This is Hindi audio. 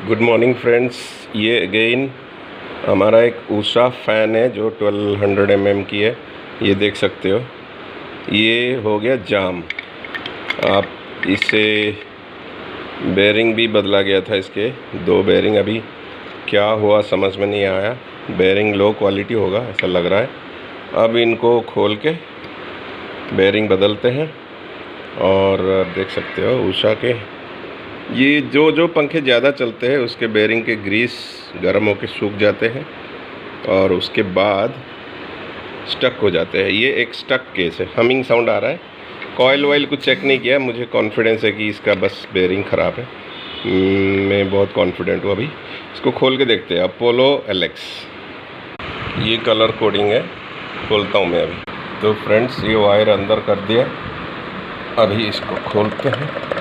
Good morning friends. ये अगेन हमारा एक ऊषा फ़ैन है जो 1200 mm की है। ये देख सकते हो, ये हो गया जाम। आप इससे बेयरिंग भी बदला गया था, इसके 2 बेयरिंग। अभी क्या हुआ समझ में नहीं आया, बेयरिंग लो क्वालिटी होगा ऐसा लग रहा है। अब इनको खोल के बेयरिंग बदलते हैं। और देख सकते हो ऊषा के ये जो पंखे ज़्यादा चलते हैं उसके बेयरिंग के ग्रीस गर्म होकर सूख जाते हैं और उसके बाद स्टक हो जाते हैं। ये एक स्टक केस है। हमिंग साउंड आ रहा है। कॉयल वॉयल कुछ चेक नहीं किया, मुझे कॉन्फिडेंस है कि इसका बस बेयरिंग ख़राब है। मैं बहुत कॉन्फिडेंट हूँ। अभी इसको खोल के देखते हैं। अपोलो LX ये कलर कोडिंग है। खोलता हूँ मैं अभी। तो फ्रेंड्स ये वायर अंदर कर दिया, अभी इसको खोलते हैं।